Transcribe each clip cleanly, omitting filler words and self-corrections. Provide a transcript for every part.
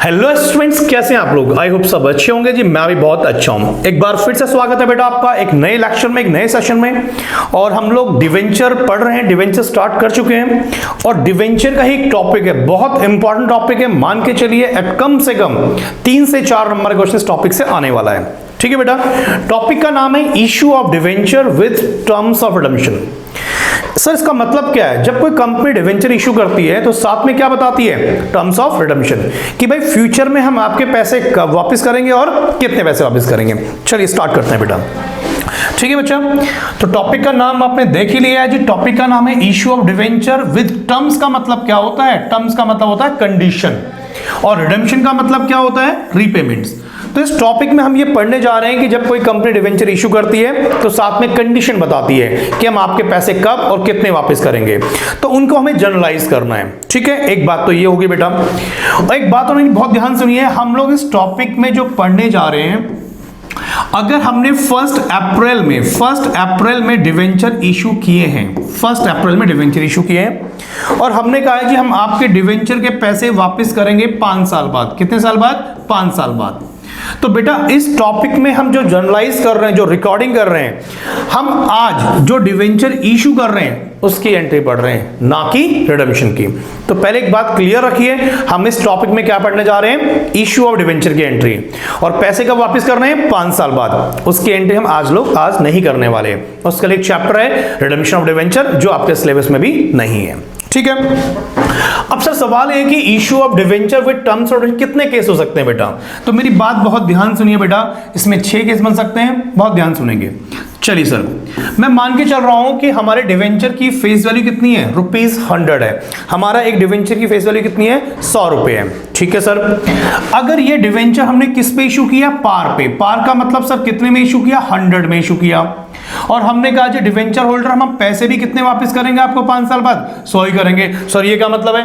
Hello students, कैसे हैं आप लोग। आई होप सब अच्छे होंगे जी। मैं भी बहुत अच्छा हूं। एक बार फिर से स्वागत है बेटा आपका एक नए लेक्चर में, एक नए सेशन में। और हम लोग डिवेंचर पढ़ रहे हैं, डिवेंचर स्टार्ट कर चुके हैं। और डिवेंचर का ही एक टॉपिक है, बहुत इंपॉर्टेंट टॉपिक है। मान के चलिए कम से कम 3 से 4 नंबर का क्वेश्चन इस टॉपिक से आने वाला है। ठीक है बेटा। टॉपिक का नाम है issue of debenture with terms of redemption. Sir इसका मतलब क्या है? जब कोई कंपनी डिवेंचर इशू करती है तो साथ में क्या बताती है? टर्म्स ऑफ रिडेम्पशन, कि भाई फ्यूचर में हम आपके पैसे कब वापस करेंगे और कितने पैसे वापस करेंगे। चलिए स्टार्ट करते हैं बेटा। ठीक है बच्चा, तो टॉपिक का नाम आपने देख ही लिया है जी। टॉपिक का नाम है issue of debenture with terms. का मतलब क्या होता है? टर्म्स का मतलब होता है कंडीशन, और रिडेम्पशन का मतलब क्या होता है? रीपेमेंट्स। तो इस टॉपिक में हम ये पढ़ने जा रहे हैं कि जब कोई कंपनी डिवेंचर इशू करती है तो साथ में कंडीशन बताती है कि हम आपके पैसे कब और कितने वापस करेंगे, तो उनको हमें जनरलाइज करना है। ठीक है, एक बात तो ये होगी बेटा। और एक बात उन्होंने बहुत ध्यान सुनिए, हम लोग इस टॉपिक में जो पढ़ने जा रहे हैं, अगर हमने 1 अप्रैल में डिवेंचर इशू किए हैं, 1 अप्रैल में डिवेंचर इशू किए हैं, और हमने कहा है जी हम आपके डिवेंचर के पैसे वापस करेंगे 5 साल बाद। कितने साल बाद? 5 साल बाद। तो बेटा इस टॉपिक में हम जो जर्नलाइज कर रहे हैं, जो रिकॉर्डिंग कर रहे हैं, हम आज जो डिवेंचर इशू कर रहे हैं उसकी एंट्री पढ़ रहे हैं, ना कि रिडेम्पशन की। तो पहले एक बात क्लियर रखिए, हम इस टॉपिक में क्या पढ़ने जा रहे हैं? इशू ऑफ डिवेंचर की एंट्री। और पैसे कब वापस करने हैं? 5 साल बाद। उसकी एंट्री हम आज नहीं करने वाले। उसके लिए एक चैप्टर है रिडेम्पशन ऑफ डिवेंचर, जो आपके सिलेबस में भी नहीं है। ठीक है। अब सर सवाल है कि issue of debenture with terms of कितने केस हो सकते हैं बेटा? तो मेरी बात बहुत ध्यान सुनिए बेटा, इसमें 6 केस बन सकते हैं। बहुत ध्यान सुनेंगे। चलिए सर, मैं मान के चल रहा हूं कि हमारे डिवेंचर की फेस वैल्यू कितनी है? ₹100 है। हमारा एक डिवेंचर की फेस वैल्यू कितनी है? ₹100 है। ठीक है सर। अगर ये डिवेंचर हमने किस पे इशू किया? पार पे। पार का मतलब सर कितने में इशू किया? 100 में इशू किया। और हमने कहा जो डिवेंचर होल्डर हम पैसे भी कितने वापस करेंगे आपको? 5 साल बाद 100 ही करेंगे। सर ये क्या मतलब है?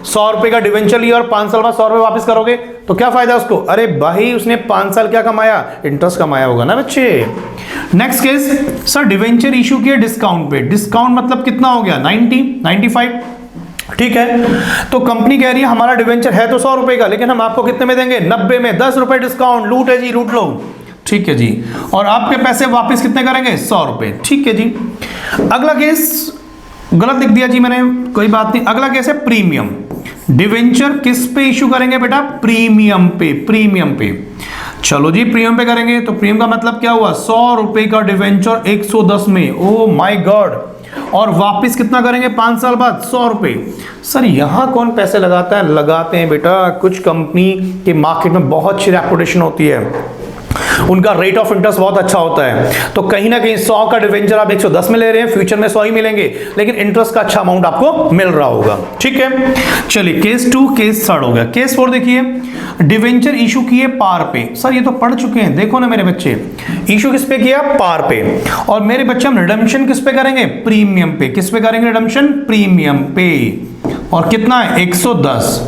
₹100 का डिवेंचर लिया और 5 साल बाद ₹100 वापस करोगे तो क्या फायदा उसको? अरे भाई उसने 5 साल क्या कमाया? इंटरेस्ट कमाया होगा ना बच्चे। Next case, sir debenture issue किया डिस्काउंट पे। डिस्काउंट मतलब कितना हो गया? 95। ठीक है। तो कंपनी कह रही है हमारा डिवेंचर है तो ₹100 का, लेकिन हम आपको कितने में देंगे? 90 में। ₹10 डिस्काउंट। लूट है जी, लूट लो। ठीक है जी। और आपके पैसे वापस कितने करेंगे? ₹100। ठीक है जी। अगला केस गलत लिख दिया जी मैंने, कोई बात नहीं। अगला केस है प्रीमियम। डिवेंचर किस पे इशू करेंगे बेटा? प्रीमियम पे। प्रीमियम पे। चलो जी प्रीमियम पे करेंगे, तो प्रीमियम का मतलब क्या हुआ? ₹100 का डिवेंचर 110 में। Oh my God. और वापस कितना करेंगे 5 साल बाद? ₹100। सर यहां कौन पैसे लगाता है? लगाते हैं बेटा कुछ कंपनी के मार्केट में बहुत अच्छी रेपुटेशन होती है, उनका रेट ऑफ इंटरेस्ट बहुत अच्छा होता है। तो कहीं ना कहीं 100 का डिवेंचर आप 110 में ले रहे हैं, फ्यूचर में 100 ही मिलेंगे, लेकिन इंटरेस्ट का अच्छा अमाउंट आपको मिल रहा होगा। ठीक है। चलिए केस 2, केस 3 हो गया। केस 4 देखिए, डिवेंचर इशू किए पार पे। सर ये तो पढ़ चुके हैं, देखो ना मेरे बच्चे। इशू किस पे किया? पार पे। और मेरे बच्चे हम रिडेम्पशन किस पे करेंगे? प्रीमियम पे। किस पे करेंगे रिडेम्पशन? प्रीमियम पे। और कितना है? 110।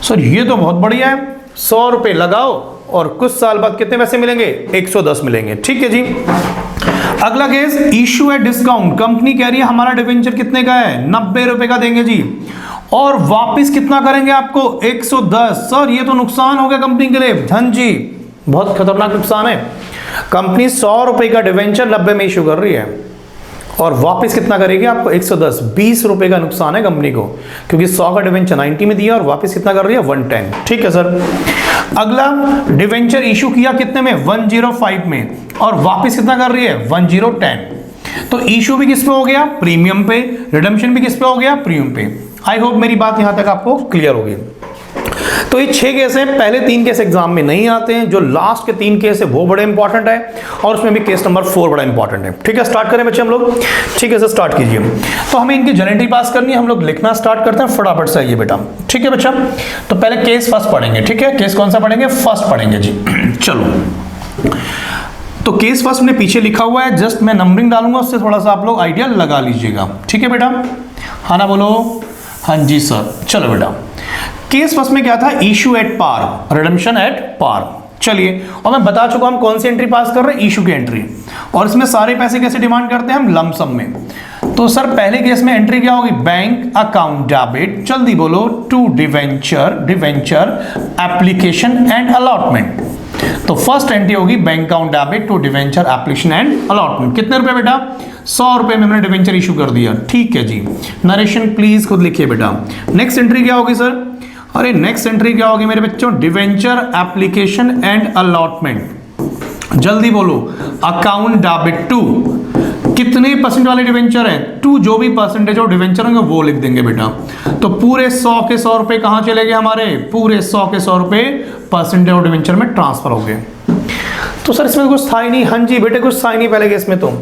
सर ये तो बहुत बढ़िया है। ₹100 लगाओ और कुछ साल बाद कितने पैसे मिलेंगे? 110 मिलेंगे। ठीक है जी। अगला केस, इशू है डिस्काउंट। कंपनी कह रही है हमारा डिवेंचर कितने का है? ₹90 का देंगे जी, और वापस कितना करेंगे आपको? 110। सर ये तो नुकसान हो गया कंपनी के लिए। धन जी, बहुत खतरनाक नुकसान है। कंपनी ₹100 का डिवेंचर 90 में इशू कर रही है और वापस कितना करेगी आपको? 110। ₹20 का नुकसान है कंपनी को, क्योंकि 100 का डिवेंचर 90 में दिया और वापस कितना कर रही है? 110। ठीक है सर। अगला डिवेंचर इशू किया कितने में? 105 में, और वापस कितना कर रही है? 1010। तो इशू भी किस पे हो गया? प्रीमियम पे। रिडेम्पशन भी किस पे हो गया? प्रीमियम पे। आई होप मेरी बात यहां तक आपको क्लियर होगी। तो ये 6 केस हैं। पहले 3 केस एग्जाम में नहीं आते हैं, जो लास्ट के 3 केस है वो बड़े इंपॉर्टेंट है, और उसमें भी केस नंबर 4 बड़ा इंपॉर्टेंट है। ठीक है, स्टार्ट करें बच्चे हम लोग। ठीक है सर, स्टार्ट कीजिए। तो हमें इनकी जनरेटरी पास करनी है, हम लोग लिखना स्टार्ट करते हैं। फटाफट से आइए बेटा। ठीक है बच्चा, तो पहले केस फर्स्ट पढ़ेंगे। ठीक है, केस कौन सा पढ़ेंगे? फर्स्ट पढ़ेंगे जी। चलो, तो केस फर्स्ट में पीछे लिखा हुआ है, जस्ट मैं नंबरिंग डालूंगा, उससे थोड़ा सा आप लोग आइडिया लगा लीजिएगा। ठीक है बेटा, हाँ ना बोलो? हाँ जी सर। चलो बेटा, केस फर्स्ट में क्या था? Issue at par, redemption at par. चलिए, और मैं बता चुका हम कौन सी एंट्री पास कर रहे हैं? इशू की एंट्री। और इसमें सारे पैसे कैसे डिमांड करते हैं हम? लमसम में। तो सर पहले केस में एंट्री क्या होगी, बैंक अकाउंट डेबिट, जल्दी बोलो, to debenture application and allotment. तो फर्स्ट एंट्री होगी bank account debit to debenture application and allotment. कितने रुपए बेटा, 100 रुपए में हमने डिवेंचर इशू कर दिया, ठीक है जी। नरेशन प्लीज खुद लिखिए बेटा। नेक्स्ट एंट्री क्या होगी सर, अरे नेक्स्ट एंट्री क्या होगी मेरे बच्चों, डिवेंचर एप्लीकेशन एंड अलॉटमेंट। जल्दी बोलो, अकाउंट डेबिट टू, कितने परसेंट वाले डिवेंचर है, टू जो भी परसेंटेज ऑफ डिवेंचर होंगे वो लिख देंगे बेटा। तो पूरे 100 के 100 रुपए कहां चले गए हमारे, पूरे 100 के 100 रुपए परसेंटेज ऑफ डिवेंचर में ट्रांसफर हो गए। तो सर इसमें कुछ था ही नहीं, हाँ जी बेटे कुछ था ही नहीं पहले केस में। तो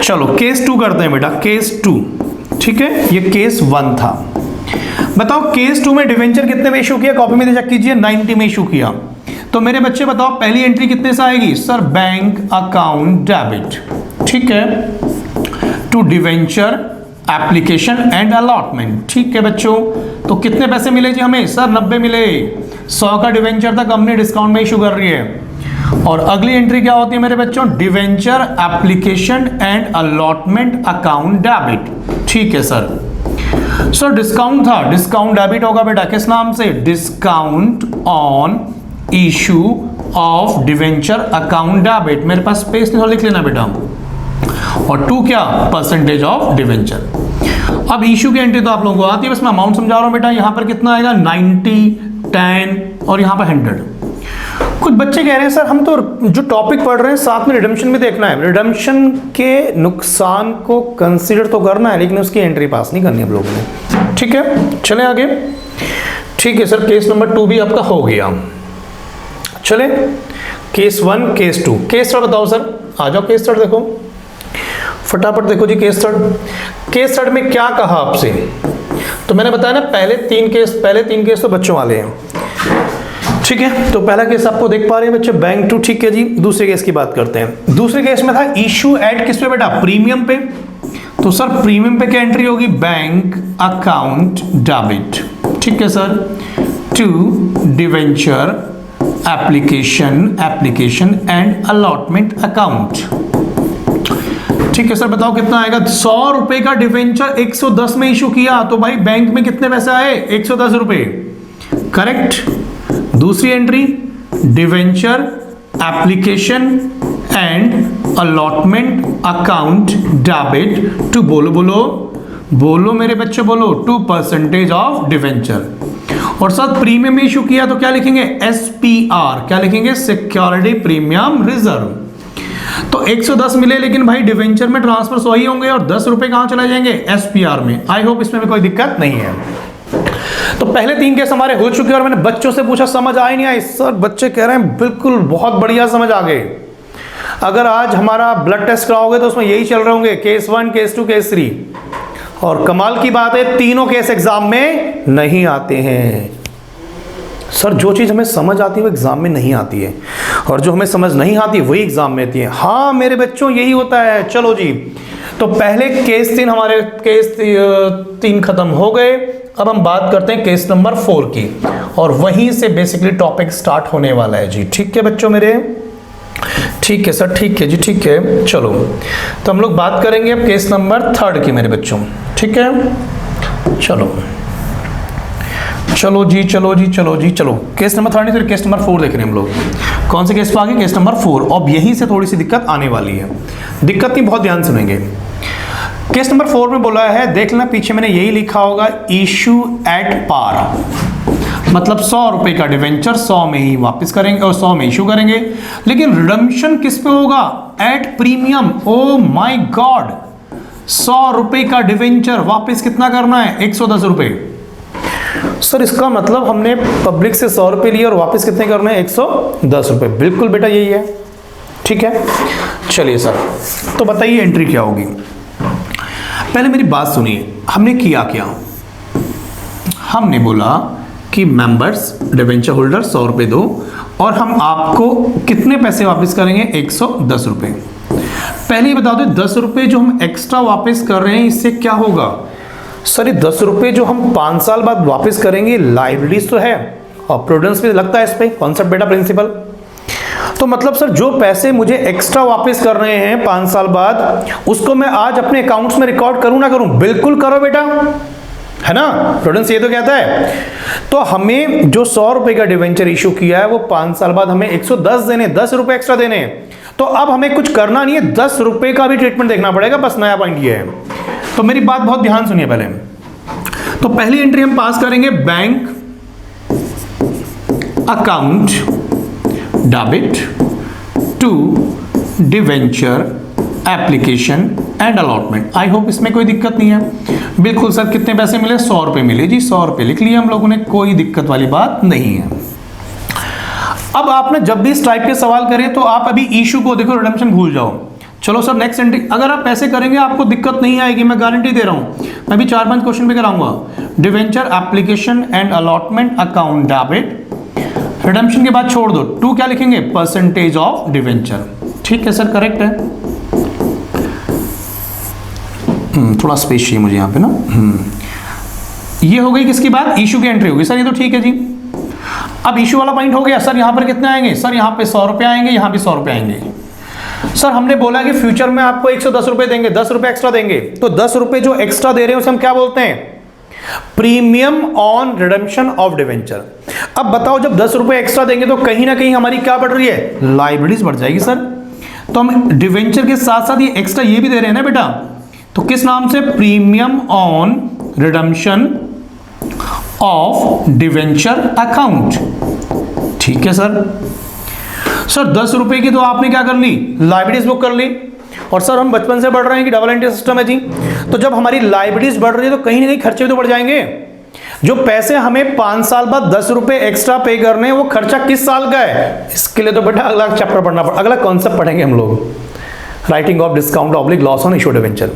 चलो केस 2 करते हैं बेटा, केस 2, ठीक है, ये केस 1 था। बताओ केस 2 में डिवेंचर कितने में इशू किया, कॉपी में चेक कीजिए, 90 में इशू किया। तो मेरे बच्चे बताओ पहली एंट्री कितने से आएगी, सर बैंक अकाउंट डेबिट, ठीक है, to debenture application and allotment, ठीक है बच्चों। तो कितने पैसे मिले जी हमें, सर 90 मिले, 100 का डिवेंचर था, कंपनी डिस्काउंट में इशू कर रही है। और अगली एंट्री क्या होती है मेरे बच्चों, debenture application and allotment account debit, ठीक है सर। सर डिस्काउंट था, डिस्काउंट डेबिट होगा बेटा, किस नाम से, discount on issue of debenture account debit. मेरे पास स्पेस नहीं, लिख लेना बेटा। और 2 क्या, परसेंटेज ऑफ डिवेंचर। अब इशू की एंट्री तो आप लोगों को आती है, बस मैं अमाउंट समझा रहा हूं बेटा। यहां पर कितना आएगा, 90, 10 और यहां पर 100। कुछ बच्चे कह रहे हैं सर हम तो जो टॉपिक पढ़ रहे हैं साथ में रिडम्पशन भी देखना है, रिडम्पशन के नुकसान को कंसीडर तो करना है लेकिन उसकी एंट्री पास नहीं करनी हम लोगों ने, ठीक है। चलें आगे, ठीक है सर, केस नंबर 2 भी आपका हो गया। चले केस 1, केस 2, केस 3 बताओ सर, आ जाओ केस 3 देखो, फटाफट देखो जी। केस 3 में क्या कहा आपसे, तो मैंने बताया ना पहले तीन केस तो बच्चों वाले हैं, ठीक है। तो पहला केस आपको देख पा रहे हैं बच्चे, बैंक टू, ठीक है जी। दूसरे केस की बात करते हैं। दूसरे केस में था इशू एट किस पे बेटा, प्रीमियम पे। तो सर प्रीमियम पे क्या एंट्री होगी, बैंक अकाउंट डेबिट, ठीक है sir, to debenture application and allotment account, ठीक है सर। बताओ कितना आएगा, 100 रुपए का डिवेंचर 110 में इशू किया, तो भाई बैंक में कितने पैसे आए, 110 रुपए, करेक्ट। दूसरी entry, debenture application and allotment account debit to, बोलो मेरे बच्चे बोलो, टू परसेंटेज ऑफ डिवेंचर। और साथ प्रीमियम इशू किया तो क्या लिखेंगे, SPR, क्या लिखेंगे, सिक्योरिटी प्रीमियम रिजर्व। तो 110 मिले लेकिन भाई डिवेंचर में ट्रांसफर 100 ही होंगे और 10 रुपए कहां चले जाएंगे, SPR में। आई होप इसमें भी कोई दिक्कत नहीं है। तो पहले 3 केस हमारे हो चुके हैं और मैंने बच्चों से पूछा समझ आई नहीं आई, सर बच्चे कह रहे हैं बिल्कुल बहुत बढ़िया समझ आ गए। अगर आज हमारा ब्लड टेस्ट कराओगे तो उसमें यही चल रहे होंगे, केस 1, केस 2, केस 3। और कमाल की बात है तीनों केस एग्जाम में नहीं आते हैं। सर जो चीज हमें समझ आती है वो एग्जाम में नहीं आती है और जो हमें समझ नहीं आती वही एग्जाम में आती है। हाँ मेरे बच्चों यही होता है। चलो जी, तो पहले केस 3 हमारे केस 3 खत्म हो गए। अब हम बात करते हैं केस नंबर 4 की और वहीं से बेसिकली टॉपिक स्टार्ट होने वाला है जी। ठीक है बच्चों मेरे, ठीक है सर, ठीक है जी, ठीक है। चलो तो हम लोग बात करेंगे अब केस नंबर 3 की मेरे बच्चों। ठीक है, चलो जी, चलो केस नंबर 3 फिर केस नंबर 4 देख रहे हैं हम लोग। कौन से केस पे आगे, केस नंबर 4। अब यहीं से थोड़ी सी दिक्कत आने वाली है, दिक्कत नहीं, बहुत ध्यान सुनेंगे। केस नंबर 4 में बोला है, देख लेना पीछे मैंने यही लिखा होगा, इशू एट पार, मतलब 100 रुपए का डिवेंचर 100 में ही वापस करेंगे और 100 में इशू करेंगे। लेकिन रिडम्पशन किस पे होगा, at premium. Oh my God, 100 रुपए का डिवेंचर वापस कितना करना है, 110 रुपए। सर इसका मतलब हमने पब्लिक से 100 रुपए लिए और वापस कितने करने हैं, 110 रुपए। बिल्कुल बेटा यही है, ठीक है। चलिए सर, तो बताइए एंट्री क्या होगी। पहले मेरी बात सुनिए, हमने किया क्या, हमने बोला कि मेंबर्स डिवेंचर होल्डर 100 रुपए दो और हम आपको कितने पैसे वापस करेंगे, 110 रुपए। पहले ही बता दो, 10 रुपए जो हम एक्स्ट्रा वापस कर रहे हैं इससे क्या होगा। सर ये 10 रुपए जो हम 5 साल बाद वापस करेंगे, लाइबिलिटीज तो है और प्रूडेंस भी लगता है इस पे, कॉन्सेप्ट बेटा प्रिंसिपल। तो मतलब सर जो पैसे मुझे एक्स्ट्रा वापस कर रहे हैं 5 साल बाद, उसको मैं आज अपने अकाउंट्स में रिकॉर्ड करूं ना करूं? बिल्कुल करो बेटा, है ना? प्रूडेंस ये तो कहता है। तो हमें जो 100 रुपए का डिवेंचर इशू किया है वो 5 साल बाद हमें 110 देने, 10 रुपए एक्स्ट्रा देने। तो अब हमें कुछ करना नहीं है, 10 रुपए का भी ट्रीटमेंट देखना पड़ेगा। बस नया पॉइंट ये है। तो मेरी बात बहुत ध्यान सुनिए पहले। तो पहली एंट्री हम पास करेंगे, bank account debit to debenture application and allotment. I hope इसमें कोई दिक्कत नहीं है। बिल्कुल सर, कितने पैसे मिले? 100 रुपए मिले जी, 100 रुपए लिख लिए हम लोगों ने, कोई दिक्कत वाली बात नहीं है। अब आपने जब भी इस टाइप के सवाल करें तो आप अभी इशू को देखो, रिडम्पशन भूल जाओ। चलो सर नेक्स्ट एंट्री, अगर आप पैसे करेंगे आपको दिक्कत नहीं आएगी, मैं गारंटी दे रहा हूं। मैं भी 4-5 क्वेश्चन भी कराऊंगा। Debenture application and allotment account debit, redemption के बाद छोड़ दो, टू क्या लिखेंगे? Percentage of debenture. ठीक है सर, करेक्ट है। थोड़ा स्पेस चाहिए मुझे यहाँ पे ना। ये हो गई किसकी बात? इशू की एंट्री होगी सर, ये तो ठीक है जी। अब इशू वाला पॉइंट हो गया सर, यहाँ पर कितने आएंगे? सर यहाँ पे 100 रुपए आएंगे, यहाँ भी 100 रुपए आएंगे। सर हमने बोला कि फ्यूचर में आपको 110 रुपए देंगे, 10 रुपए एक्स्ट्रा देंगे। तो 10 रुपए जो एक्स्ट्रा दे रहे हैं उसे हम क्या बोलते हैं? Premium on redemption of debenture. अब बताओ, जब 10 रुपए एक्स्ट्रा देंगे तो कहीं ना कहीं हमारी क्या बढ़ रही है? लाइबिलिटीज बढ़ जाएगी सर। तो हम डिवेंचर के साथ साथ ये एक्स्ट्रा ये भी दे रहे हैं ना बेटा, तो किस नाम से? Premium on redemption of debenture account. ठीक है सर। सर 10 रुपए की तो आपने क्या कर ली? लाइबिलिटीज बुक कर ली। और सर हम बचपन से बढ़ रहे हैं कि डबल एंट्री सिस्टम है जी, तो जब हमारी लाइबिलिटीज बढ़ रही है तो कहीं ना कहीं खर्चे भी तो बढ़ जाएंगे। जो पैसे हमें 5 साल बाद 10 रुपए एक्स्ट्रा पे करने हैं, वो खर्चा किस साल का है? इसके लिए तो बेटा अगला चैप्टर पढ़ना पड़ेगा, अगला कॉन्सेप्ट पढ़ेंगे हम लोग, writing of discount oblique loss on issue debenture.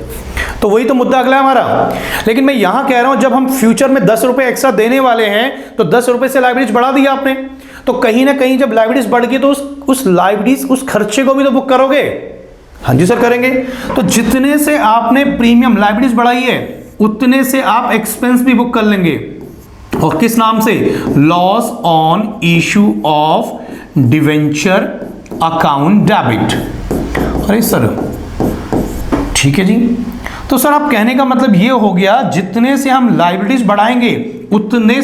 तो वही तो मुद्दा अगला है हमारा। लेकिन मैं यहां कह रहा हूं, जब हम फ्यूचर में 10 रुपए एक्स्ट्रा देने वाले हैं तो 10 रुपए से लाइबिलिटीज बढ़ा दिया आपने, तो कहीं ना कहीं जब लाइबिलिटीज बढ़ गई तो उस लाइबिलिटीज, उस खर्चे को भी तो बुक करोगे। हाँ जी सर, करेंगे। तो जितने से आपने प्रीमियम लाइबिलिटीज बढ़ाई है उतने से आप एक्सपेंस भी बुक कर लेंगे। और किस नाम से? Loss on issue of debenture account debit. अरे सर ठीक है जी। तो सर आप कहने का मतलब ये हो गया, जितने से हम लाइबिलिटीज बढ़ाएंगे उतने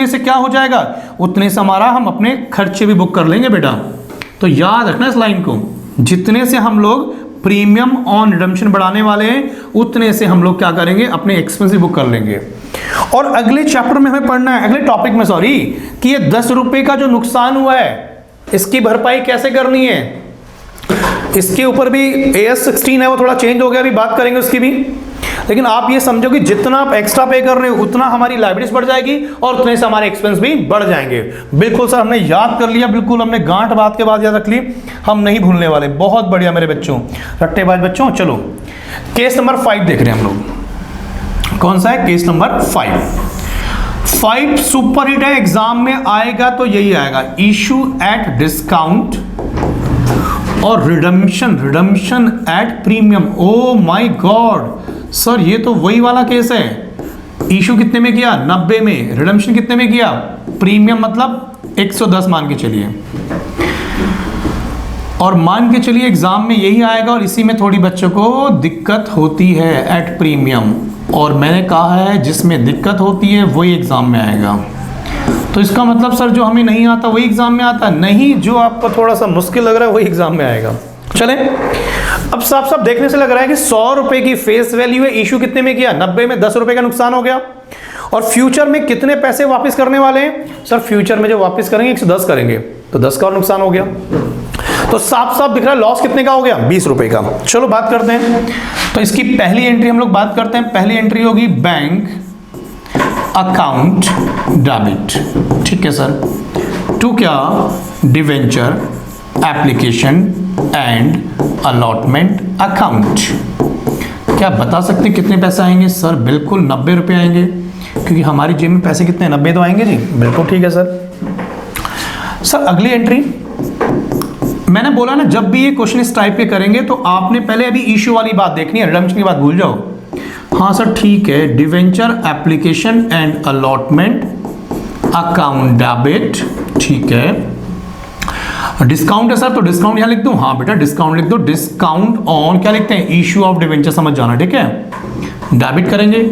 से क्या हो जाएगा? उतने से हमारा हम अपने खर्चे भी बुक कर लेंगे बेटा। तो याद रखना इस लाइन को, जितने से हम लोग प्रीमियम ऑन रिडम्पशन बढ़ाने वाले हैं उतने से हम लोग क्या करेंगे? अपने एक्सपेंस भी बुक कर लेंगे। और अगले चैप्टर में हमें पढ़ना है, अगले टॉपिक में सॉरी, कि ये 10 रुपए का जो नुकसान हुआ है इसकी भरपाई कैसे करनी है। इसके ऊपर भी AS 16 है, वो थोड़ा चेंज हो गया, अभी बात करेंगे उसकी भी। लेकिन आप ये समझो कि जितना आप एक्स्ट्रा पे कर रहे हो उतना हमारी लाइबिलिटीज बढ़ जाएगी और उतने से हमारे एक्सपेंस भी बढ़ जाएंगे। बिल्कुल सर, हमने याद कर लिया, बिल्कुल हमने गांठ बात के बाद याद रख ली, हम नहीं भूलने वाले। बहुत बढ़िया मेरे बच्चों, रट्टेबाज बच्चों। चलो केस नंबर 5 देख रहे हैं हम लोग। कौन सा है? केस नंबर 5 सुपर हिट है, एग्जाम में आएगा तो यही आएगा, इशू एट डिस्काउंट और redemption at premium. Oh my God sir, ये तो वही वाला केस है। इशू कितने में किया? 90 में। रिडम्पशन कितने में किया? प्रीमियम मतलब 110 मान के चलिए। और मान के चलिए एग्जाम में यही आएगा, और इसी में थोड़ी बच्चों को दिक्कत होती है, एट प्रीमियम। और मैंने कहा है जिसमें दिक्कत होती है वही एग्जाम में आएगा। तो इसका मतलब सर जो हमें नहीं आता वही एग्जाम में आता नहीं, जो आपको थोड़ा सा मुश्किल लग रहा है वही एग्जाम में आएगा। चलें, अब साफ साफ देखने से लग रहा है कि 100 रुपए की फेस वैल्यू है, इशू कितने में किया? 90 में, 10 रुपए का नुकसान हो गया। और फ्यूचर में कितने पैसे वापस करने वाले हैं? सर फ्यूचर में जो वापस करेंगे 110 करेंगे, तो 10 का और नुकसान हो गया। तो साफ साफ दिख रहा है लॉस कितने का हो गया? 20 रुपए का। चलो बात करते हैं। तो इसकी पहली एंट्री हम लोग बात करते हैं। पहली एंट्री होगी बैंक अकाउंट डेबिट। ठीक है सर। टू क्या? Debenture application and allotment account. क्या बता सकते हैं कितने पैसे आएंगे? सर बिल्कुल 90 रुपए आएंगे, क्योंकि हमारी जेब में पैसे कितने? 90 तो आएंगे जी। बिल्कुल ठीक है सर। सर अगली एंट्री, मैंने बोला ना जब भी ये क्वेश्चन इस टाइप के करेंगे तो आपने पहले अभी इश्यू वाली बात देखनी है, रिडम्पशन की बात भूल जाओ। हाँ सर ठीक है। Debenture application and allotment account debit. ठीक है। डिस्काउंट है सर, तो डिस्काउंट यहां लिख दूं? हाँ बेटा डिस्काउंट लिख दो। डिस्काउंट ऑन क्या लिखते हैं? इश्यू ऑफ डिवेंचर, समझ जाना, ठीक है। डेबिट करेंगे।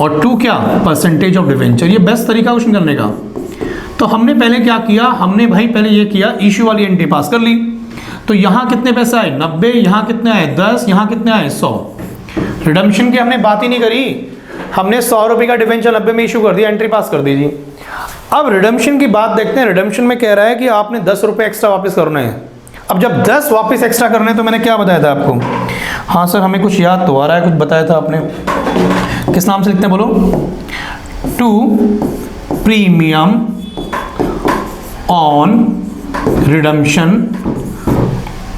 और टू क्या? Percentage of debenture. ये बेस्ट तरीका क्वेश्चन करने का। तो हमने पहले क्या किया? हमने भाई पहले ये किया, इश्यू वाली एंट्री पास कर ली। तो यहां कितने पैसे आए? 90। यहां कितने आए? 10। यहां कितने आए? 100। रिडम्पशन की हमने बात ही नहीं करी, हमने 100 रुपए का डिवेंचर 90 में इशू कर दिया, एंट्री पास कर दीजिए। अब रिडम्पशन की बात देखते हैं। रिडम्पशन में कह रहा है कि आपने 10 रुपए एक्स्ट्रा वापस करने हैं। अब जब 10 वापस एक्स्ट्रा करने हैं तो मैंने क्या बताया था आपको? हाँ सर हमें कुछ याद तो आ रहा है, कुछ बताया था आपने। किस नाम से लिखते हैं बोलो? To premium on redemption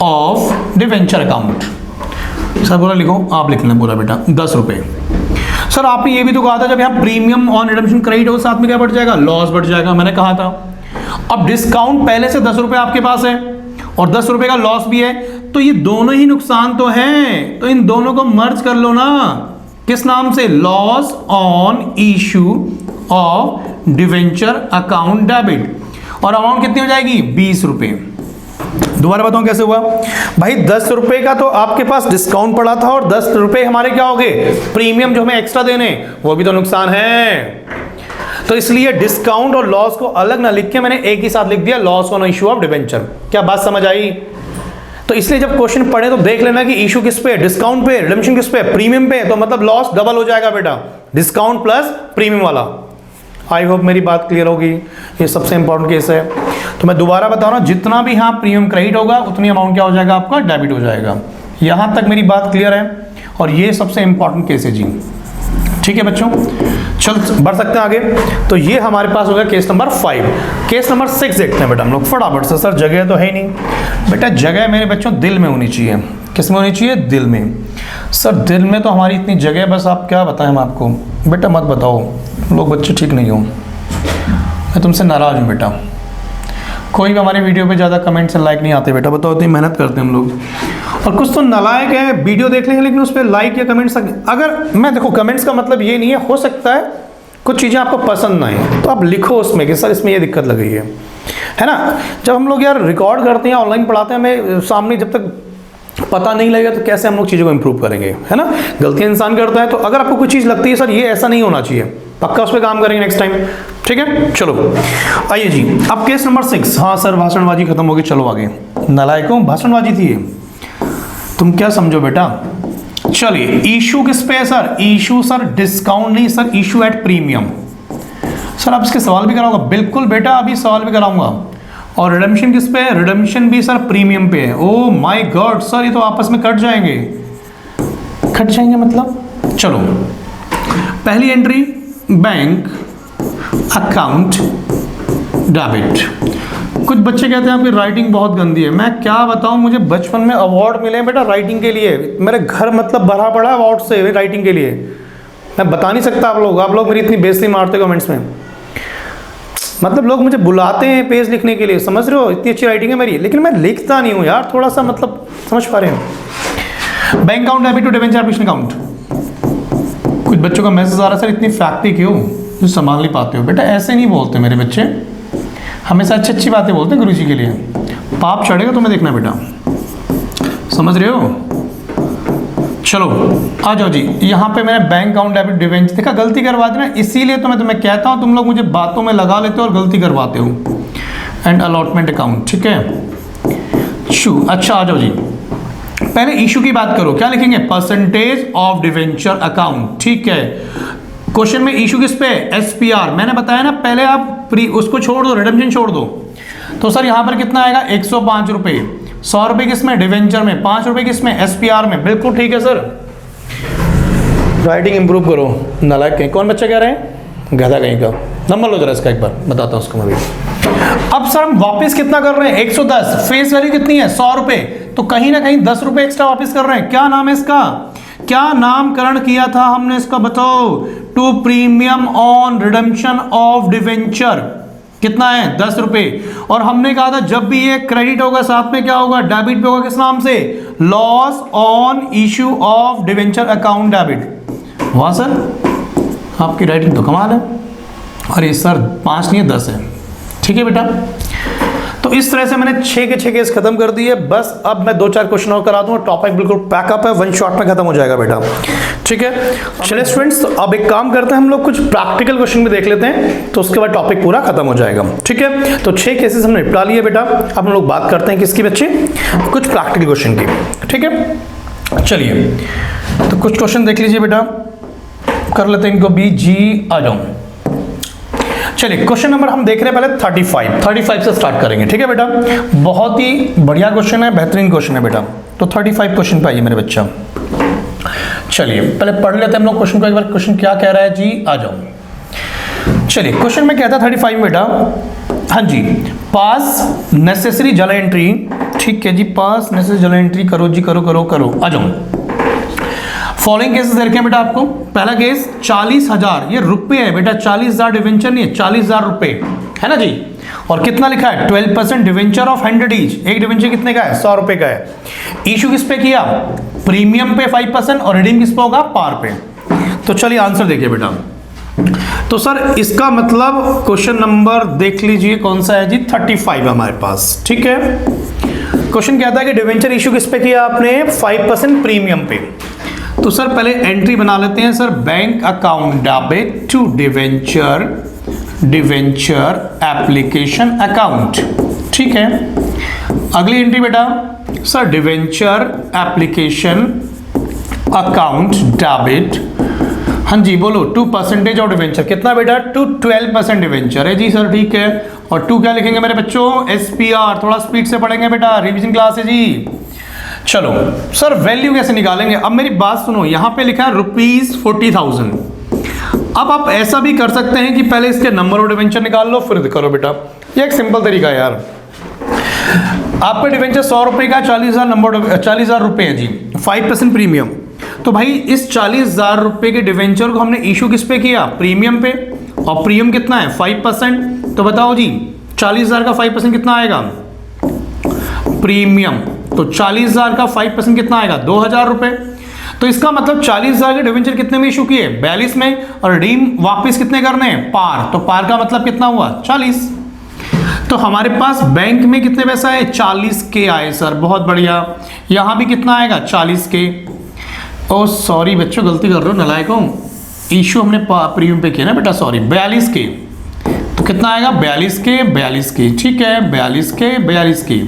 of debenture account. Sir बोला लिखो, आप लिख लें बोला बेटा 10 रुपए। सर आपने ये भी तो कहा था जब यहाँ प्रीमियम ऑन रिडम्पशन क्रेडिट हो साथ में क्या बढ़ जाएगा? लॉस बढ़ जाएगा, मैंने कहा था। अब डिस्काउंट पहले से 10 रुपए आपके पास है और 10 रुपए का लॉस भी है, तो ये दोनों ही नुकसान तो हैं, तो इन दोनों को मर्ज कर लो ना। किस नाम से? Loss on issue of debenture account debit. और अमाउंट कितनी हो जाएगी? 20 रुपए। दोबारा बताऊं कैसे हुआ भाई? 10 रुपए का तो आपके पास डिस्काउंट पड़ा था और 10 रुपए हमारे क्या हो गए? प्रीमियम जो हमें एक्स्ट्रा देने, वो भी तो नुकसान है। तो इसलिए डिस्काउंट और लॉस को अलग ना लिख के मैंने एक ही साथ लिख दिया, loss on issue of debenture. क्या बात समझ आई? तो इसलिए जब क्वेश्चन पढ़े तो देख लेना कि इशू किस पे? डिस्काउंट पे। रिडम्पशन किस पे? प्रीमियम पे। तो मतलब लॉस डबल हो जाएगा बेटा, डिस्काउंट प्लस प्रीमियम वाला। आई होप मेरी बात क्लियर होगी। ये सबसे इंपॉर्टेंट केस है। तो मैं दोबारा बता रहा हूं, जितना भी यहाँ प्रीमियम क्रेडिट होगा उतनी अमाउंट क्या हो जाएगा? आपका डेबिट हो जाएगा। यहां तक मेरी बात क्लियर है और ये सबसे इंपॉर्टेंट केस है जी। ठीक है बच्चों, चल बढ़ सकते हैं आगे। तो ये हमारे पास हो गया केस नंबर 5। केस नंबर 6 देखते हैं बेटा हम लोग फटाफट से। सर जगह तो है ही नहीं बेटा, जगह मेरे बच्चों दिल में होनी चाहिए। किस में होनी चाहिए? दिल में। सर दिल में तो हमारी इतनी जगह, बस आप क्या बताएं हम आपको? बेटा मत बताओ, लोग बच्चे ठीक नहीं हो, मैं तुमसे नाराज हूँ बेटा। कोई भी हमारे वीडियो पे ज़्यादा कमेंट से लाइक नहीं आते बेटा, बताओ, इतनी मेहनत करते हैं हम लोग। और कुछ तो नालायक है, वीडियो देख लेंगे लेकिन उस पर लाइक या कमेंट्स, अगर मैं देखो कमेंट्स का मतलब ये नहीं है, हो सकता है कुछ चीज़ें आपको पसंद ना आए तो आप लिखो उसमें कि सर इसमें ये दिक्कत लग रही है ना। जब हम लोग यार रिकॉर्ड करते हैं, ऑनलाइन पढ़ाते हैं, हमें सामने जब तक पता नहीं लगेगा तो कैसे हम लोग चीज़ों को इंप्रूव करेंगे, है ना। गलतियां इंसान करता है, तो अगर आपको कोई चीज़ लगती है सर ये ऐसा नहीं होना चाहिए, पक्का उस पर काम करेंगे नेक्स्ट टाइम, ठीक है। चलो आइए जी, अब केस नंबर 6। हाँ सर भाषणबाजी खत्म होगी, चलो आगे। नालायकों, भाषणबाजी थी ये, तुम क्या समझो बेटा। चलिए इशू किस पे है सर? इशू सर डिस्काउंट नहीं sir, issue at premium. Sir आप इसके सवाल भी कराऊंगा, बिल्कुल बेटा अभी सवाल भी कराऊंगा। और रिडम्पशन किस पे है? रिडम्पशन भी सर प्रीमियम पे है। ओ माय गॉड सर, ये तो आपस में कट जाएंगे। कट जाएंगे मतलब, चलो पहली एंट्री बैंक अकाउंट डेबिट। कुछ बच्चे कहते हैं आपकी राइटिंग बहुत गंदी है। मैं क्या बताऊं, मुझे बचपन में अवार्ड मिले बेटा राइटिंग के लिए, मेरे घर मतलब भरा पड़ा अवार्ड से राइटिंग के लिए। मैं बता नहीं सकता, आप लोग मेरी इतनी बेइज्जती मारते हो कमेंट्स में। मतलब लोग मुझे बुलाते हैं पेज लिखने के लिए, समझ रहे हो, इतनी अच्छी राइटिंग है मेरी, लेकिन मैं लिखता नहीं हूँ यार, थोड़ा सा मतलब समझ पा रहे हो। Bank account debit to debenture admission account. कुछ बच्चों का मैसेज आ रहा है सर इतनी फैक्टी क्यों, जो संभाल नहीं पाते हो। बेटा ऐसे नहीं बोलते मेरे बच्चे, हमेशा अच्छी अच्छी बातें बोलते हैं गुरुजी के लिए। पाप चढ़ेगा तुम्हें, देखना बेटा, समझ रहे हो। चलो आ जाओ जी, यहाँ पे मैंने बैंक अकाउंट डेबिट डिवेंचर देखा, गलती करवा देना, इसीलिए तो मैं तुम्हें कहता हूँ, तुम लोग मुझे बातों में लगा लेते हो और गलती करवाते हो। एंड अलॉटमेंट अकाउंट, ठीक है। शू, अच्छा आ जाओ जी, पहले इशू की बात करो, क्या लिखेंगे? परसेंटेज ऑफ डिवेंचर अकाउंट, ठीक है। क्वेश्चन में इशू किस पे? एसपीआर। मैंने बताया ना पहले, आप उसको छोड़ दो, रिडम्पशन छोड़ दो। तो सर यहाँ पर कितना आएगा? 105 रुपये। 100 रुपये किसमें? डिवेंचर में। 5 रुपये किसमें? एसपीआर में। बिल्कुल ठीक है सर, राइटिंग इंप्रूव करो। नालायक कहीं, कौन बच्चा कह रहे हैं? गधा कहीं का। नंबर लो जरा इसका, एक बार बताता हूँ उसको मैं भी। अब सर हम वापस कितना कर रहे हैं? 110। फेस वैल्यू कितनी है? 100 रुपये। तो कहीं ना कहीं 10 रुपये एक्स्ट्रा वापस कर रहे हैं। क्या नाम है इसका? क्या नामकरण किया था हमने इसका, बताओ? To premium on redemption of debenture. कितना है? 10 रुपये। और हमने कहा था जब भी ये क्रेडिट होगा साथ में क्या होगा? डेबिट पे होगा। किस नाम से? Loss on issue of debenture account debit. वाह सर, आपकी राइटिंग तो कमाल है। अरे सर 5 नहीं है 10 है, ठीक है बेटा। तो इस तरह से मैंने 6 के 6 केस खत्म कर दिए। बस अब मैं 2-4 क्वेश्चन और करा दूंगा, टॉपिक बिल्कुल पैकअप है, वन शॉट में खत्म हो जाएगा बेटा, ठीक है। चलिए स्टूडेंट्स, तो अब एक काम करते हैं, हम लोग कुछ प्रैक्टिकल क्वेश्चन भी देख लेते हैं, तो उसके बाद टॉपिक पूरा खत्म हो जाएगा, ठीक है। तो 6 केसेस हमने निपटा लिए बेटा। अब हम लोग बात करते हैं किसकी बच्चे, कुछ प्रैक्टिकल क्वेश्चन की, ठीक है। चलिए तो कुछ क्वेश्चन देख लीजिए बेटा, कर लेते हैं इनको भी जी, आ जाऊं। चलिए क्वेश्चन नंबर हम देख रहे हैं पहले 35 से स्टार्ट करेंगे, ठीक है बेटा। बहुत ही बढ़िया क्वेश्चन है, बेहतरीन क्वेश्चन है बेटा। तो 35 क्वेश्चन पे आइए मेरे बच्चा। चलिए पहले पढ़ लेते हैं हम लोग क्वेश्चन को एक बार। क्वेश्चन क्या कह रहा है जी, आ जाओ। चलिए क्वेश्चन में कहता है 35 में बेटा, हाँ जी, पास नेसेसरी जर्नल एंट्री, ठीक है जी, पास नेसेसरी जर्नल एंट्री करो जी, करो, आ जाओ। फॉलोइंग केसेस दे रखे हैं बेटा आपको। पहला केस 40,000, ये रुपए है बेटा, 40,000 डिवेंचर नहीं है, 40,000 रुपए है ना जी। और कितना लिखा है, 12% डिवेंचर ऑफ 100 ईच। एक डिवेंचर कितने का है, 100 रुपए का है। इशू किस पे किया, प्रीमियम पे 5% और रिडीम किस पे होगा, पार पे। तो चलिए आंसर देखिए बेटा। तो सर इसका मतलब क्वेश्चन नंबर देख लीजिए कौन सा है जी, 35 हमारे पास, ठीक है। क्वेश्चन कहता है कि डिवेंचर इशू किस पे किया आपने, 5% प्रीमियम पे। तो सर पहले एंट्री बना लेते हैं sir, bank account debit to debenture application account, ठीक है। अगली एंट्री बेटा sir, debenture application account debit, हाँ जी बोलो, 2% ऑफ डिवेंचर, कितना बेटा, 12% डिवेंचर है जी सर, ठीक है। और 2 क्या लिखेंगे मेरे बच्चों, SPR, थोड़ा स्पीड से पढ़ेंगे बेटा, रिवीजन क्लास है जी। चलो सर वैल्यू कैसे निकालेंगे, अब मेरी बात सुनो, यहां पे लिखा है ₹40,000। अब आप ऐसा भी कर सकते हैं कि पहले इसके नंबर ऑफ डिवेंचर निकाल लो फिर करो बेटा, ये एक सिंपल तरीका है यार। आपका डिवेंचर 100 रुपए का, 40,000 नंबर, 40,000 रुपए है जी, 5% प्रीमियम। तो भाई इस 40,000 रुपए के डिवेंचर को हमने इशू किस पे किया, प्रीमियम पे, और प्रीमियम कितना है, 5%। तो बताओ जी 40,000 का 5% कितना आएगा, प्रीमियम। तो 40,000 का 5% कितना आएगा, 2,000 रुपए। तो इसका मतलब 40,000 के डिवेंचर कितने में इशू किए, 42 में, और रिडीम वापस कितने करने हैं, पार। तो पार का मतलब कितना हुआ, 40। तो हमारे पास बैंक में कितने पैसा है, 40 के आए सर, बहुत बढ़िया। यहां भी कितना आएगा, 40 के। ओ सॉरी बच्चों, गलती कर रहे हो, नलायक हूं, इशू हमने प्रीमियम पे किया ना बेटा, सॉरी, 42 के। तो कितना आएगा, 42 के, ठीक है, 42 के।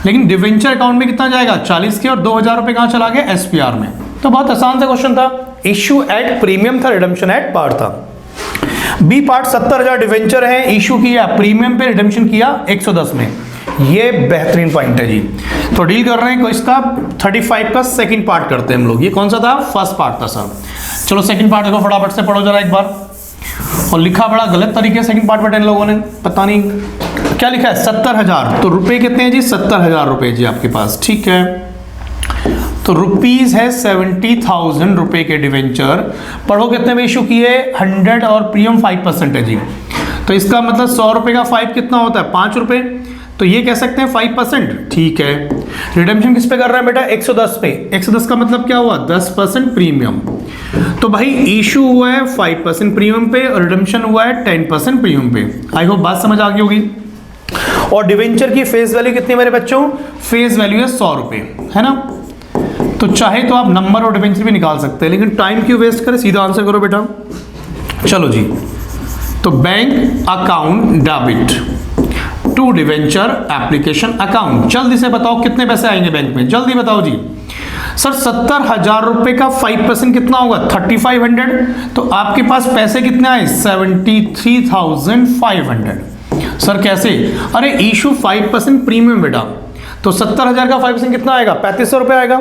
लेकिन डिवेंचर अकाउंट में कितना जाएगा, 40 के, और 2,000 रुपए कहां चला गया, SPR में। तो बहुत आसान सा क्वेश्चन था, इशू एट प्रीमियम था, रिडेम्पशन एट पार था। बी पार्ट 70,000 डिवेंचर है, इशू किया प्रीमियम पे, रिडेम्पशन किया 110 में। ये बेहतरीन पॉइंट है जी। तो डील कर रहे हैं इसका 35 का सेकंड पार्ट करते हैं हम लोग। ये कौन सा था, फर्स्ट पार्ट था सर। चलो सेकंड पार्ट को फटाफट से पढ़ो जरा एक बार। और लिखा बड़ा गलत तरीके से सेकंड पार्ट में इन लोगों ने, पता नहीं क्या लिखा है, 70,000। तो रुपए कितने हैं जी, 70,000 रुपए जी आपके पास, ठीक है। तो रुपीज है 70,000 रुपए के डिवेंचर, पढ़ो कितने में इशू किए, 100, और प्रीमियम 5% है जी। तो इसका मतलब 100 रुपए का 5 कितना होता है, 5 रुपए। तो ये कह सकते हैं 5%, ठीक है। रिडेम्पशन किस पे कर रहे हैं बेटा, 110 पे। 110 का मतलब क्या हुआ, 10% प्रीमियम। तो भाई इशू हुआ है 5% प्रीमियम पे, और रिडेम्पशन हुआ है 10% प्रीमियम पे। आई होप बात समझ आ गई होगी। और डिवेंचर की फेस वैल्यू कितनी मेरे बच्चों, फेस वैल्यू है 100 रुपए, है ना। तो चाहे तो आप नंबर और डिवेंचर भी निकाल सकते हैं, लेकिन टाइम क्यों वेस्ट करें, सीधा आंसर करो बेटा। चलो जी, तो bank account debit to debenture application account, जल्दी से बताओ कितने पैसे आएंगे बैंक में, जल्दी बताओ जी। सर 70,000 रुपए का 5% कितना होगा, 3500। तो आपके पास पैसे कितने आए, 73,500। सर कैसे, अरे इशू 5% प्रीमियम बेटा, तो 70,000 का 5% कितना आएगा, 3500 रुपए आएगा।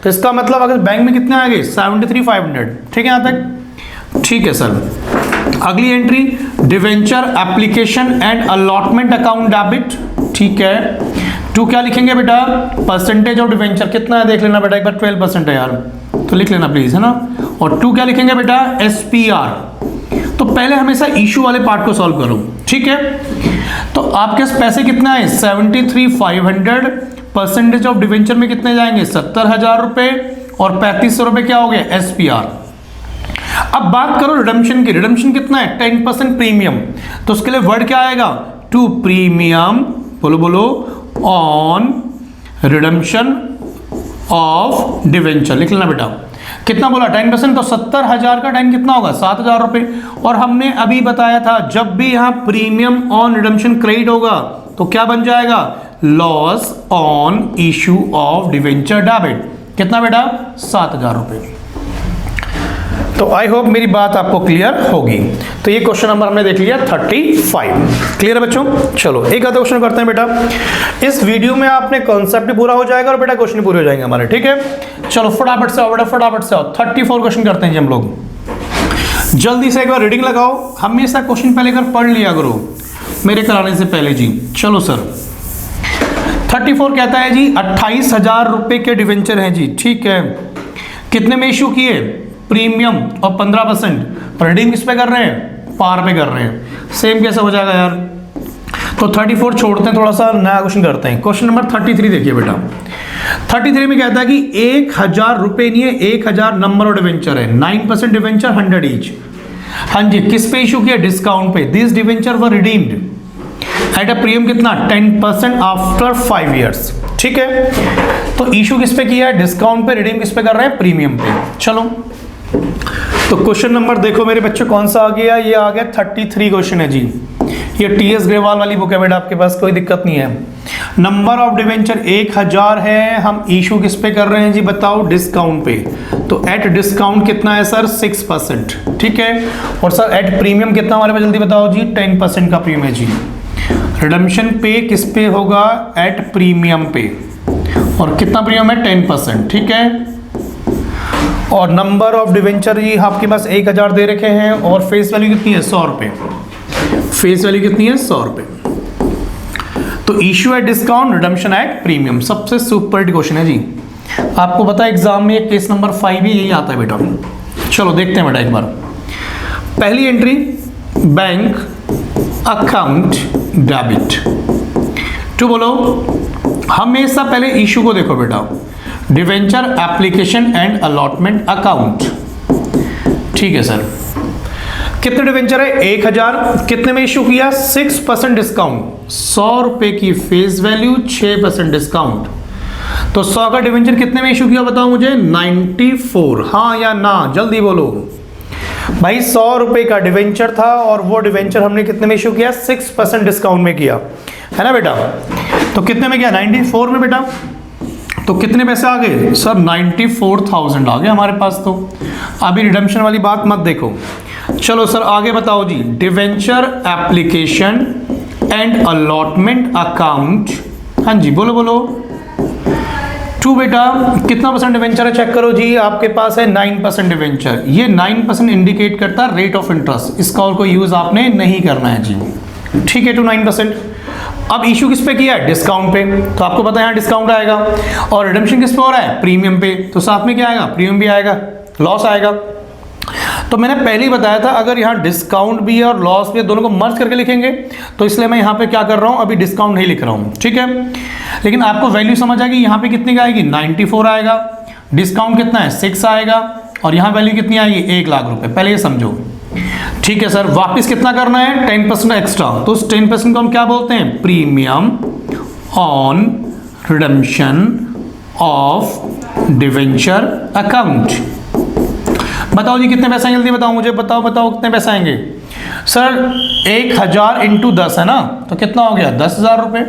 तो इसका मतलब अगर बैंक में कितने आएंगे, 73,500, ठीक है यहां तक, ठीक है सर। अगली entry, debenture application and allotment account debit, ठीक है। 2 क्या लिखेंगे बेटा, परसेंटेज ऑफ डिवेंचर कितना है देख लेना बेटा एक बार, 12% है यार, तो लिख लेना प्लीज, है ना। और 2 क्या लिखेंगे बेटा, SPR। तो पहले हमेशा इशू वाले पार्ट को सॉल्व करो, ठीक है। तो आपके पैसे कितना है, 73,500, परसेंटेज ऑफ डिवेंचर में कितने जाएंगे, 70,000 रुपए, और 3500 रुपए क्या हो गया, SPR। अब बात करो रिडेम्पशन की, रिडेम्पशन कितना है, 10% प्रीमियम। तो उसके लिए वर्ड क्या आएगा, टू प्रीमियम बोलो बोलो, ऑन रिडम्पशन ऑफ डिवेंचर। लिख लेना बेटा, कितना बोला 10%, तो 70,000 का 10 कितना होगा 7,000 रुपए। और हमने अभी बताया था जब भी यहां प्रीमियम ऑन रिडम्पशन क्रेडिट होगा तो क्या बन जाएगा, loss on issue of debenture debit. कितना बेटा 7,000 रुपए। तो आई होप मेरी बात आपको क्लियर होगी। तो ये क्वेश्चन नंबर हमने देख लिया 35। क्लियर है बच्चों। चलो एक आधा क्वेश्चन करते हैं बेटा। इस वीडियो में आपने कॉन्सेप्ट भी पूरा हो जाएगा और बेटा क्वेश्चन पूरे हो जाएंगे हमारे, ठीक है। चलो फटाफट से आओ बेटा, फटाफट से आओ। 34 क्वेश्चन करते हैं जी हम लोग। जल्दी से एक बार रीडिंग लगाओ, हमेशा क्वेश्चन पहले कर पढ़ लिया करो मेरे कराने से पहले जी। चलो सर 34 कहता है जी 28,000 रुपए के डिवेंचर हैं जी, ठीक है। कितने में इशू किए, प्रीमियम और 15%। रिडीम किस पे कर रहे हैं, पार पे कर रहे हैं। सेम कैसे हो जाएगा यार। तो 34 छोड़ते हैं, थोड़ा सा नया क्वेश्चन करते हैं। क्वेश्चन नंबर 33 देखिए बेटा। 33 में कहता है कि 1,000 रुपए नहीं है, 1,000 नंबर ऑफ डिवेंचर है, 9% डिवेंचर 100 ईच। हाँ जी, किस पे इशू किया, डिस्काउंट पे। This debenture were redeemed at a premium कितना 10% आफ्टर 5 ईयर्स, ठीक है। तो इशू किस पे किया है, डिस्काउंट पे। रिडीम किस पे कर रहे हैं, प्रीमियम पे। चलो तो क्वेश्चन नंबर देखो मेरे बच्चों कौन सा आ गया, ये आ गया 33 क्वेश्चन है जी। ये टीएस ग्रेवाल वाली बुक है बेटा, आपके पास कोई दिक्कत नहीं है। नंबर ऑफ डिवेंचर 1,000 है, हम इशू किस पे कर रहे हैं जी बताओ, डिस्काउंट पे। तो एट डिस्काउंट कितना है सर 6%, ठीक है। और सर एट प्रीमियम कितना हमारे पास, जल्दी बताओ जी, 10% का प्रीमियम है जी। रिडम्पशन पे किस पे होगा, एट प्रीमियम पे। और कितना प्रीमियम है 10%, ठीक है। और नंबर ऑफ डिवेंचर ये आपके पास 1,000 दे रखे हैं। और फेस वैल्यू कितनी है 100 रुपए। फेस वैल्यू कितनी है 100 रुपए। तो issue at discount, redemption at premium, सबसे सुपर क्वेश्चन है जी। आपको पता है एग्जाम में केस नंबर 5 ही यही आता है बेटा। चलो देखते हैं बेटा एक बार। पहली एंट्री बैंक अकाउंट डेबिट। तो बोलो हमेशा पहले इशू को देखो बेटा, debenture application and allotment account, ठीक है सर। कितने डिवेंचर है 1,000, कितने में इशू किया 6% डिस्काउंट, 100 रुपए की फेस वैल्यू 6% डिस्काउंट। तो 100 का डिवेंचर कितने में इशू किया बताओ मुझे, 94। हाँ या ना जल्दी बोलो भाई। 100 रुपए का डिवेंचर था और वो डिवेंचर हमने कितने में इशू किया, 6% डिस्काउंट में किया, है ना बेटा। तो कितने में किया 94 में बेटा। तो कितने पैसे आ गए सर 94,000 आ गए हमारे पास। तो अभी रिडम्पशन वाली बात मत देखो। चलो सर आगे बताओ जी, debenture application and allotment account. हाँ जी बोलो बोलो। 2 बेटा कितना परसेंट डिवेंचर है चेक करो जी, आपके पास है 9% डिवेंचर। ये 9% इंडिकेट करता है रेट ऑफ इंटरेस्ट, इसका और कोई यूज आपने नहीं करना है जी, ठीक है। 9%। अब इशू किस पे किया है, डिस्काउंट पे। तो आपको पता है यहाँ डिस्काउंट आएगा। और रिडम्पशन किस पे हो रहा है, प्रीमियम पे। तो साथ में क्या आएगा, प्रीमियम भी आएगा, लॉस आएगा। तो मैंने पहले ही बताया था अगर यहाँ डिस्काउंट भी है और लॉस भी है, दोनों को मर्ज करके लिखेंगे। तो इसलिए मैं यहाँ पे क्या कर रहा हूँ, अभी डिस्काउंट नहीं लिख रहा हूँ, ठीक है। लेकिन आपको वैल्यू समझ आएगी, यहाँ पे कितनी का आएगी 94 आएगा, डिस्काउंट कितना है 6 आएगा, और यहाँ वैल्यू कितनी आएगी 1,00,000 रुपए। पहले ये समझो, ठीक है सर। वापस कितना करना है 10% एक्स्ट्रा। तो उस 10% को हम क्या बोलते हैं, premium on redemption of debenture account. बताओ जी कितने पैसे आएंगे, जल्दी बताओ मुझे, बताओ बताओ कितने पैसे आएंगे सर। 1,000 इंटू 10 है ना, तो कितना हो गया 10,000 रुपए।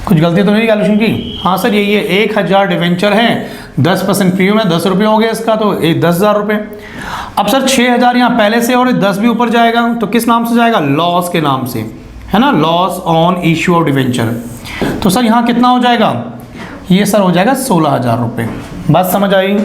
कुछ गलती तो नहीं कैलकुलेशन की। हाँ सर यही है, 1,000 डिवेंचर है, 10% प्रीमियम है, 10 रुपये हो गया इसका, तो 10,000 रुपये। अब सर 6,000 यहाँ पहले से और 10 भी ऊपर जाएगा, तो किस नाम से जाएगा, लॉस के नाम से, है ना, loss on issue of debenture. तो सर यहाँ कितना हो जाएगा, ये सर हो जाएगा 16,000 रुपये। बात समझ आई।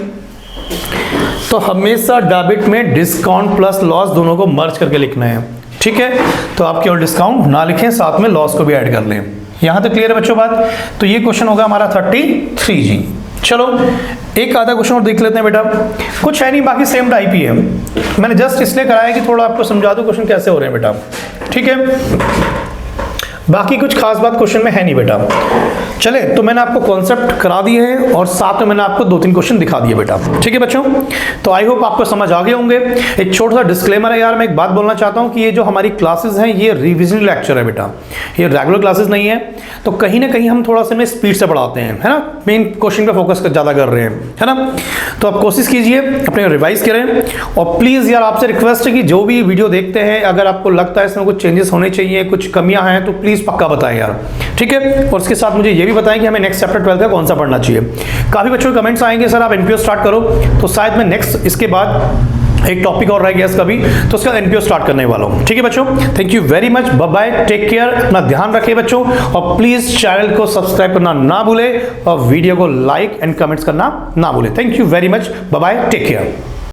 तो हमेशा डेबिट में डिस्काउंट प्लस लॉस दोनों को मर्ज करके लिखना है, ठीक है। तो आप केवल डिस्काउंट ना लिखें, साथ में लॉस को भी ऐड कर लें। यहाँ तक क्लियर है बच्चों बात। तो ये क्वेश्चन होगा हमारा 33 जी। चलो एक आधा क्वेश्चन और देख लेते हैं बेटा। कुछ है नहीं, बाकी सेम टाइप ही है। मैंने जस्ट इसलिए कराया कि थोड़ा आपको समझा दूं क्वेश्चन कैसे हो रहे हैं बेटा, ठीक है। बाकी कुछ खास बात क्वेश्चन में है नहीं बेटा। चले, तो मैंने आपको कॉन्सेप्ट करा दिए हैं और साथ में मैंने आपको 2-3 क्वेश्चन दिखा दिए बेटा। ठीक है बच्चों, तो आई होप आपको समझ आ गए होंगे। एक छोटा सा डिस्क्लेमर है यार, मैं एक बात बोलना चाहता हूं कि ये जो हमारी क्लासेस हैं ये रिवीजन लेक्चर है बेटा, ये रेगुलर क्लासेस नहीं है। तो कहीं ना कहीं हम थोड़ा सा में स्पीड से पढ़ाते हैं, है ना, मेन क्वेश्चन पे फोकस ज़्यादा कर रहे हैं, है ना। तो आप कोशिश कीजिए अपने रिवाइज करें, और प्लीज़ यार आपसे रिक्वेस्ट है कि जो भी वीडियो देखते हैं अगर आपको लगता है इसमें कुछ चेंजेस होने चाहिए, कुछ कमियां हैं, तो प्लीज़ पक्का बताएं यार, ठीक है। और उसके साथ मुझे ये भी बताएं कि हमें नेक्स्ट चैप्टर 12 का कौन सा पढ़ना चाहिए। काफ़ी बच्चों के कमेंट्स आएंगे सर आप एनपीओ स्टार्ट करो, तो शायद मैं नेक्स्ट इसके बाद एक टॉपिक और रह गया इसका भी, तो उसका एनपीओ स्टार्ट करने वाला हूं। ठीक है बच्चों, thank you very much, bye bye, take care, अपना ध्यान रखें बच्चों, और प्लीज चैनल को सब्सक्राइब करना ना भूले और वीडियो को लाइक एंड कमेंट्स करना ना भूले। Thank you very much, bye bye, take care.